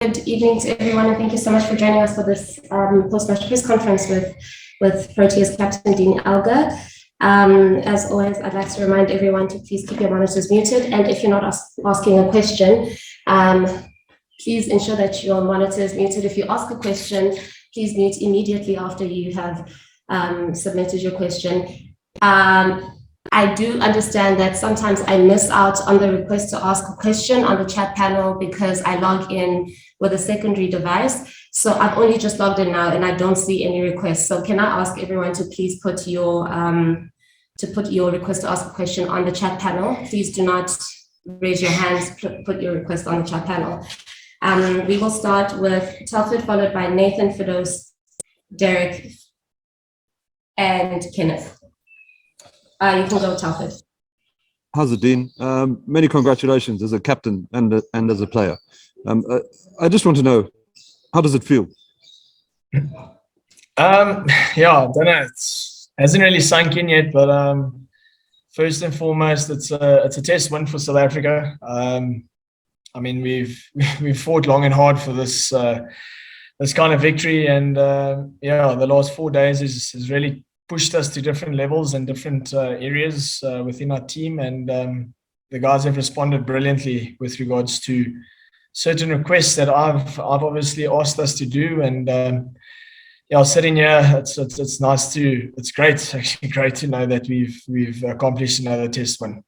Good evening to everyone, and thank you so much for joining us for this post-match press conference with Proteas captain Dean Elgar. As always, I'd like to remind everyone to please keep your monitors muted, and if you're not asking a question, please ensure that your monitor is muted. If you ask a question, please mute immediately after you have submitted your question. I do understand that sometimes I miss out on the request to ask a question on the chat panel because I log in with a secondary device. So I've only just logged in now and I don't see any requests. So can I ask everyone to please put your request to ask a question on the chat panel? Please do not raise your hands, put your request on the chat panel. We will start with Telford, followed by Nathan, Fidos, Derek, and Kenneth. You can go, Telford. How's it, Dean? Many congratulations as a captain and as a player. I just want to know, how does it feel? Yeah, I don't know. It hasn't really sunk in yet, but first and foremost, it's a test win for South Africa. I mean, we've fought long and hard for this kind of victory, and yeah, the last 4 days has really pushed us to different levels and different areas within our team, and the guys have responded brilliantly with regards to certain requests that I've obviously asked us to do. And yeah, sitting here, it's nice to, it's great, actually great to know that we've accomplished another test win.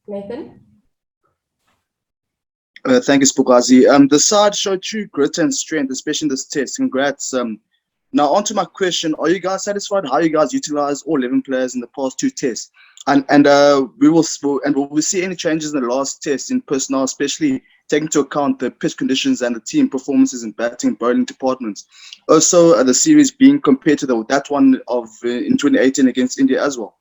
Nathan? Thank you, Spukazi. The side showed true grit and strength, especially in this test. Congrats. Now, on to my question. Are you guys satisfied how you guys utilized all 11 players in the past 2 tests? And will we see any changes in the last test in personnel, especially taking into account the pitch conditions and the team performances in batting and bowling departments? Also, the series being compared to that one of in 2018 against India as well.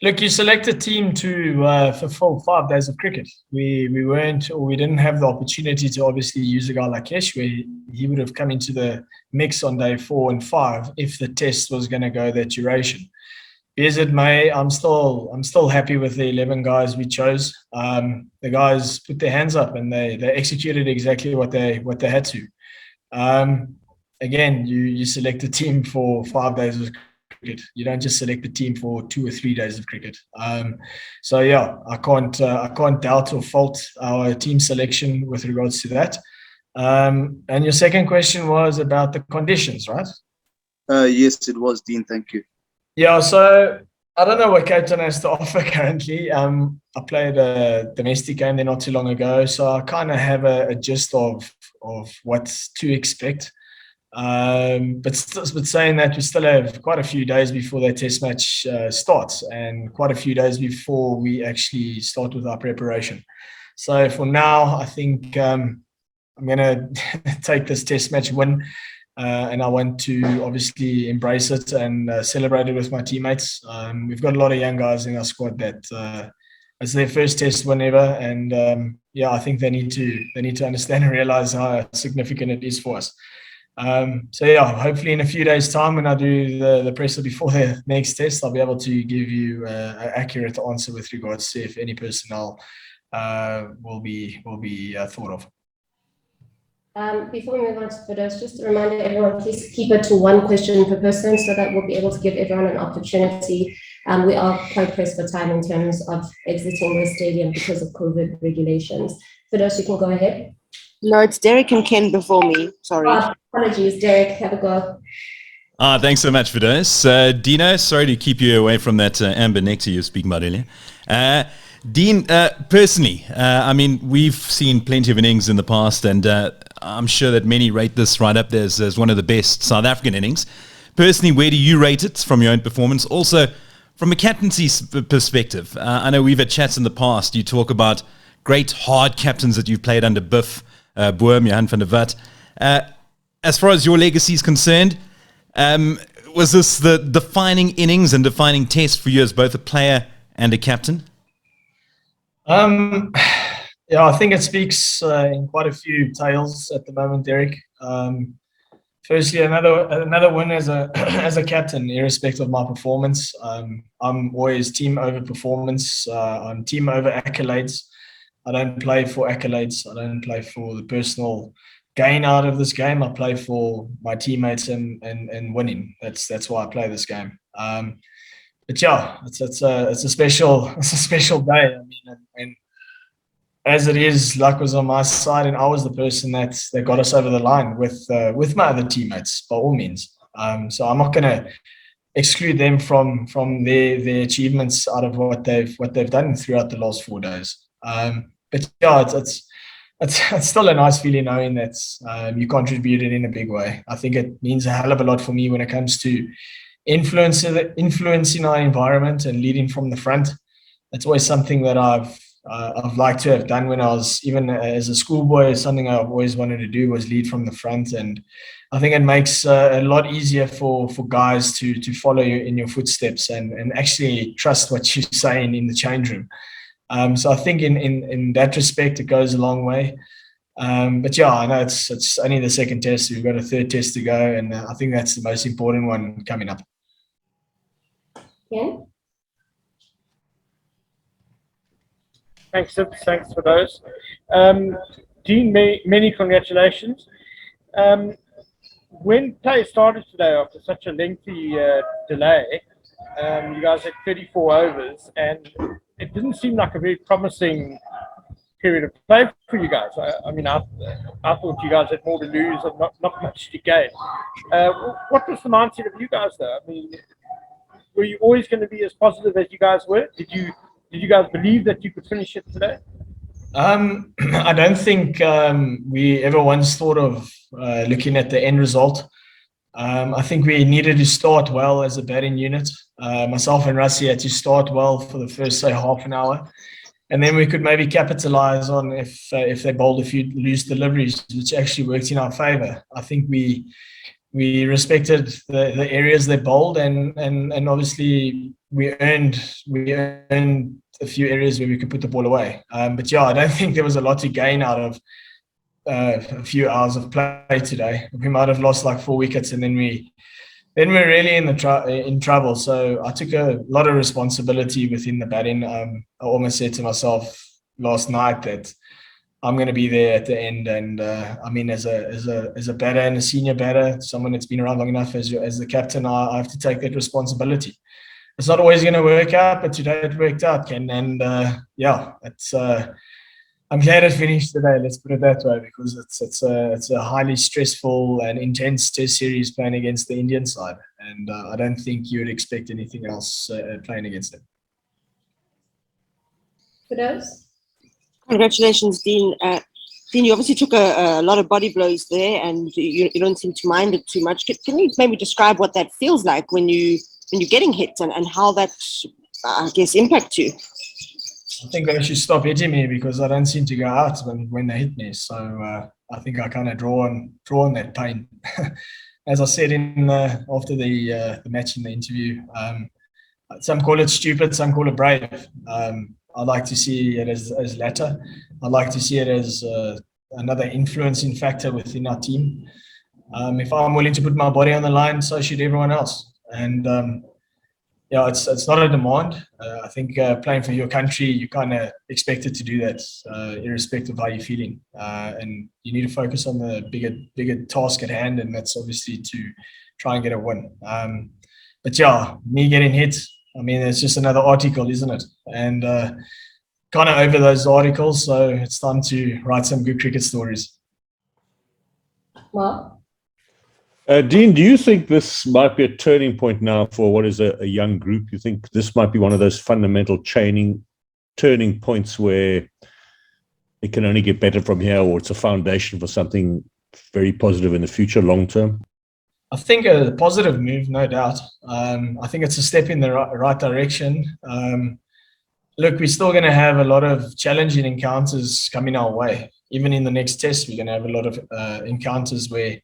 Look, you select a team to fulfill 5 days of cricket. We didn't have the opportunity to obviously use a guy like Yesh, where he would have come into the mix on day 4 and 5 if the test was going to go that duration. Be as it may, I'm still happy with the 11 guys we chose. The guys put their hands up and they executed exactly what they had to. Again, you select a team for 5 days of cricket. You don't just select the team for 2 or 3 days of cricket. So yeah, I can't doubt or fault our team selection with regards to that. And your second question was about the conditions, right? Yes, it was, Dean. Thank you. Yeah, so I don't know what Cape Town has to offer currently. I played a domestic game there not too long ago, so I kind of have a gist of what to expect. But saying that, we still have quite a few days before that test match starts, and quite a few days before we actually start with our preparation. So for now, I think I'm going to take this test match win, and I want to obviously embrace it and celebrate it with my teammates. We've got a lot of young guys in our squad that it's their first test win ever, and yeah, I think they need to understand and realize how significant it is for us. So yeah, hopefully in a few days' time, when I do the presser before the next test, I'll be able to give you an accurate answer with regards to if any personnel will be thought of. Before we move on to Fidos, just a reminder, everyone, please keep it to 1 question per person so that we'll be able to give everyone an opportunity. We are quite pressed for time in terms of exiting the stadium because of COVID regulations. Fidos, you can go ahead. No, it's Derek and Ken before me. Sorry. Apologies, Derek. Have a go. Thanks so much, Fidos. Dino, sorry to keep you away from that amber nectar you were speaking about earlier. Dean, personally, I mean, we've seen plenty of innings in the past, and I'm sure that many rate this right up there as one of the best South African innings. Personally, where do you rate it from your own performance? Also, from a captaincy perspective, I know we've had chats in the past. You talk about great hard captains that you've played under Biff, Boehm, Johan van der Walt. As far as your legacy is concerned, was this the defining innings and defining test for you as both a player and a captain? Yeah, I think it speaks in quite a few tales at the moment, Derek. Firstly, another win as a captain, irrespective of my performance. I'm always team over performance. I'm team over accolades. I don't play for accolades. I don't play for the personal gain out of this game. I play for my teammates and winning. That's why I play this game. But yeah, it's a special day. I mean, and as it is, luck was on my side, and I was the person that got us over the line with my other teammates by all means. So I'm not going to exclude them from their achievements out of what they've done throughout the last 4 days. But yeah, it's still a nice feeling knowing that you contributed in a big way. I think it means a hell of a lot for me when it comes to influencing our environment and leading from the front. It's always something that I've liked to have done when I was even as a schoolboy. Something I've always wanted to do was lead from the front, and I think it makes a lot easier for guys to follow you in your footsteps and actually trust what you're saying in the change room. So I think in that respect, it goes a long way. But yeah, I know it's only the second test. We've got a third test to go, and I think that's the most important one coming up. Yeah. Thanks for those. Dean, many congratulations. When play started today after such a lengthy delay, you guys had 34 overs, and it didn't seem like a very promising period of play for you guys. I mean, I thought you guys had more to lose and not much to gain. What was the mindset of you guys, though? I mean, were you always going to be as positive as you guys were? Did you guys believe that you could finish it today? I don't think we ever once thought of looking at the end result. I think we needed to start well as a batting unit. Myself and Rassie had to start well for the first, say, half an hour. And then we could maybe capitalize on if they bowled a few loose deliveries, which actually worked in our favor. I think we respected the areas they bowled, and obviously we earned a few areas where we could put the ball away. But yeah, I don't think there was a lot to gain out of a few hours of play today. We might have lost like 4 wickets, and then we're really in trouble. So I took a lot of responsibility within the batting. I almost said to myself last night that I'm going to be there at the end. And I mean, as a batter and a senior batter, someone that's been around long enough as the captain, I have to take that responsibility. It's not always going to work out, but today it worked out, Ken. And yeah, I'm glad it finished today. Let's put it that way, because it's a highly stressful and intense test series playing against the Indian side, and I don't think you would expect anything else playing against them. For those? Congratulations, Dean. Dean, you obviously took a lot of body blows there, and you don't seem to mind it too much. Can you maybe describe what that feels like when you're getting hit, and how that, I guess, impacts you? I think they should stop hitting me, because I don't seem to go out when they hit me. So I think I kind of draw on that pain. As I said after the match in the interview, some call it stupid, some call it brave. I like to see it as latter. I like to see it as another influencing factor within our team. If I'm willing to put my body on the line, so should everyone else. And yeah, it's not a demand. I think playing for your country, you kind of expected to do that, irrespective of how you're feeling. And you need to focus on the bigger task at hand, and that's obviously to try and get a win. But yeah, me getting hit, I mean, it's just another article, isn't it? And kind of over those articles, so it's time to write some good cricket stories. Well. Dean, do you think this might be a turning point now for what is a young group? You think this might be one of those fundamental turning points where it can only get better from here, or it's a foundation for something very positive in the future, long term? I think a positive move, no doubt. I think it's a step in the right direction. Look, we're still going to have a lot of challenging encounters coming our way. Even in the next test, we're going to have a lot of encounters where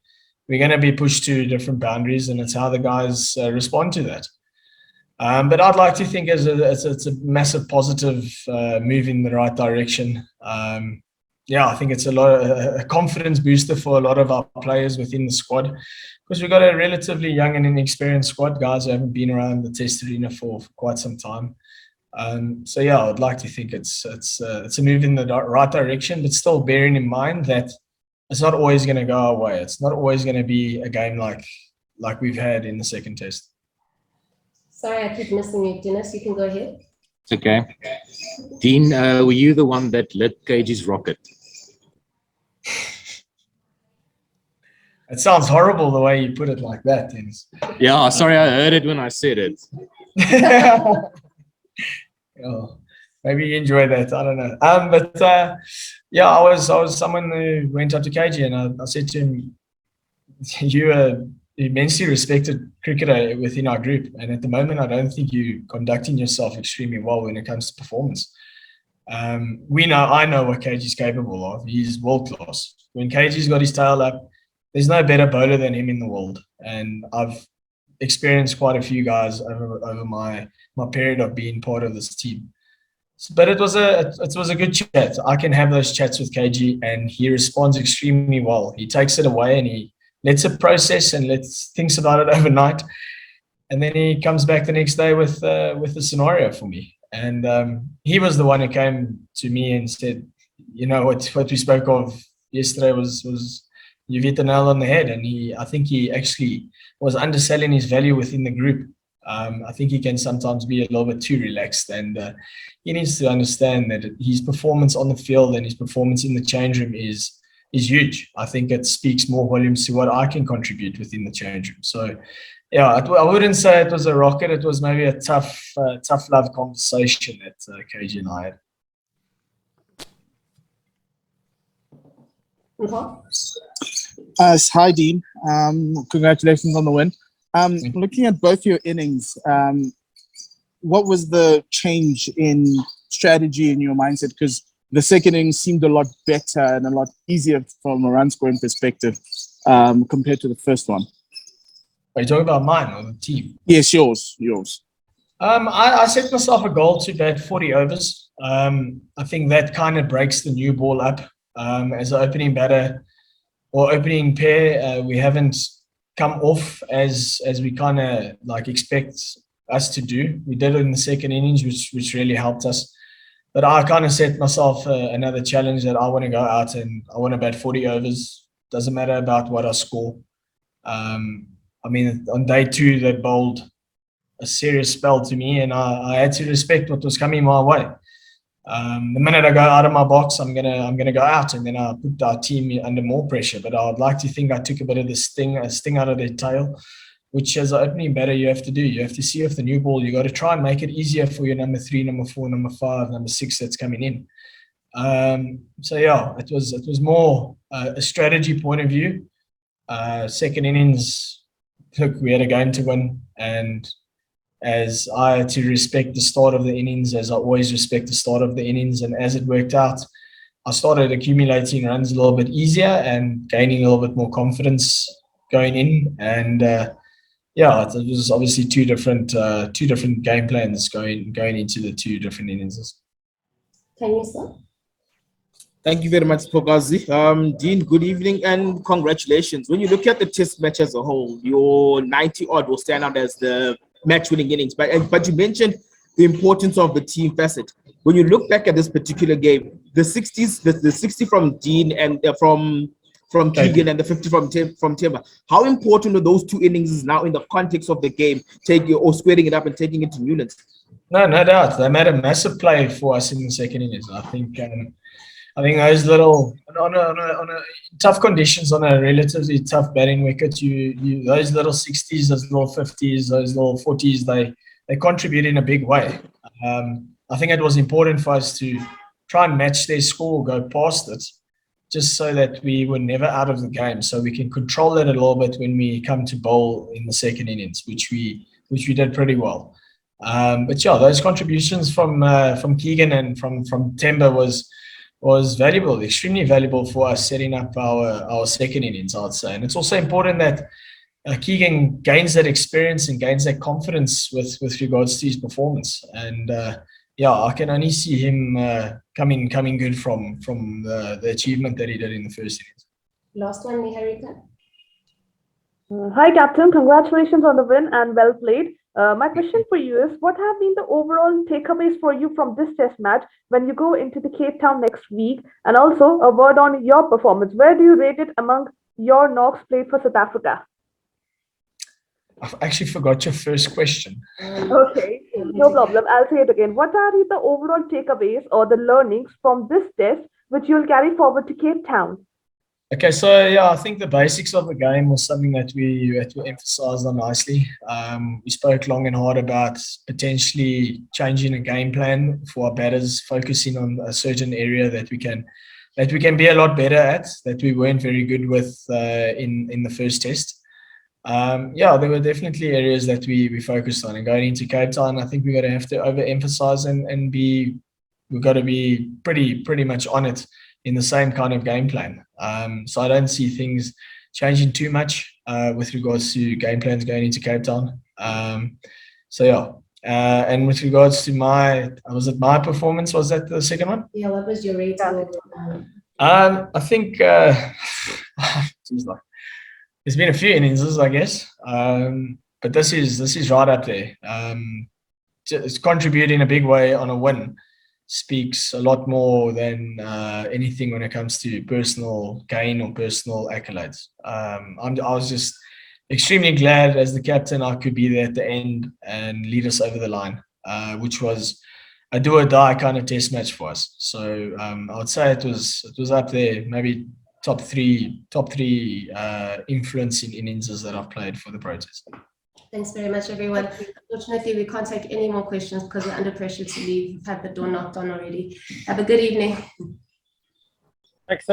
we're going to be pushed to different boundaries, and it's how the guys respond to that. But I'd like to think it's a massive positive move in the right direction. Yeah, I think it's a confidence booster for a lot of our players within the squad, because we've got a relatively young and inexperienced squad, guys who haven't been around the test arena for quite some time. So yeah, I'd like to think it's a move in the right direction, but still bearing in mind that it's not always going to go our way. It's not always going to be a game like we've had in the second test. Sorry, I keep missing you. Dennis, you can go ahead. It's okay. Dean, were you the one that lit KG's rocket? It sounds horrible the way you put it like that, Dennis. Yeah, sorry, I heard it when I said it. Oh, maybe you enjoy that. I don't know. But yeah, I was someone who went up to KG and I said to him, "You are immensely respected cricketer within our group, and at the moment, I don't think you're conducting yourself extremely well when it comes to performance. I know what KG's capable of. He's world class. When KG's got his tail up, there's no better bowler than him in the world, and I've experienced quite a few guys over my period of being part of this team. But it was a good chat. I can have those chats with KG, and he responds extremely well. He takes it away and he lets it process and thinks about it overnight, and then he comes back the next day with the scenario for me. And he was the one who came to me and said, you know, what we spoke of yesterday was you've hit the nail on the head. And I think he actually was underselling his value within the group. I think he can sometimes be a little bit too relaxed, and he needs to understand that his performance on the field and his performance in the change room is huge. I think it speaks more volumes to what I can contribute within the change room. So, yeah, I wouldn't say it was a rocket. It was maybe a tough love conversation that KG and I had. Hi, Dean. Congratulations on the win. Looking at both your innings, what was the change in strategy in your mindset? Because the second innings seemed a lot better and a lot easier from a run scoring perspective compared to the first one. Are you talking about mine or the team? Yes, yours. I set myself a goal to bat 40 overs. I think that kind of breaks the new ball up. As an opening batter or opening pair, we haven't come off as we kind of like expect us to do. We did it in the second innings, which really helped us. But I kind of set myself another challenge that I want to go out and I want to bat 40 overs. Doesn't matter about what I score. I mean, on day 2, they bowled a serious spell to me, and I had to respect what was coming my way. The minute I go out of my box, I'm gonna go out, and then I put our team under more pressure. But I would like to think I took a bit of the sting out of their tail, which as an opening batter you have to do. You have to see off the new ball. You got to try and make it easier for your number 3, number 4, number 5, number 6 that's coming in. So yeah, it was more a strategy point of view. Second innings, look, we had a game to win, and as I had to respect the start of the innings, as I always respect the start of the innings, and as it worked out, I started accumulating runs a little bit easier and gaining a little bit more confidence going in. And yeah, it was obviously two different game plans going into the 2 different innings. Can you start? Thank you very much, Pogazi. Dean, good evening and congratulations. When you look at the test match as a whole, your 90-odd will stand out as the match-winning innings. But you mentioned the importance of the team facet. When you look back at this particular game, the 60 from Dean and from Keegan and the 50 from Timber, how important are those 2 innings now in the context of the game, squaring it up and taking it to Newlands? No doubt. They made a massive play for us in the second innings. I think those little on a tough conditions, on a relatively tough batting wicket, those little 60s, those little 50s, those little 40s, they contribute in a big way. I think it was important for us to try and match their score, go past it, just so that we were never out of the game, so we can control it a little bit when we come to bowl in the second innings, which we did pretty well. But yeah, those contributions from Keegan and from Timber was valuable, extremely valuable for us setting up our second innings, I'd say. And it's also important that Keegan gains that experience and gains that confidence with regards to his performance. And yeah, I can only see him coming good from the achievement that he did in the first innings. Last one, Niharika. Hi, Captain. Congratulations on the win and well played. My question for you is, what have been the overall takeaways for you from this test match when you go into the Cape Town next week? And also a word on your performance. Where do you rate it among your knocks played for South Africa? I've actually forgot your first question. Okay, no problem. I'll say it again. What are the overall takeaways or the learnings from this test which you'll carry forward to Cape Town? Okay, so yeah, I think the basics of the game was something that we emphasised on nicely. We spoke long and hard about potentially changing a game plan for our batters, focusing on a certain area that we can be a lot better at, that we weren't very good with in the first test. Yeah, there were definitely areas that we focused on, and going into Cape Town, I think we're going to have to overemphasize and we've got to be pretty much on it in the same kind of game plan. So I don't see things changing too much with regards to game plans going into Cape Town. So yeah, and with regards to my performance? Was that the second one? Yeah, what was your rating? I think there's been a few innings, I guess, but this is right up there. It's contributing a big way on a win speaks a lot more than anything when it comes to personal gain or personal accolades. I was just extremely glad as the captain I could be there at the end and lead us over the line, which was a do or die kind of test match for us. So I would say it was up there, maybe top three influencing innings that I've played for the Proteas. Thanks very much, everyone. Unfortunately, we can't take any more questions because we're under pressure to leave. We've had the door knocked on already. Have a good evening. Thanks.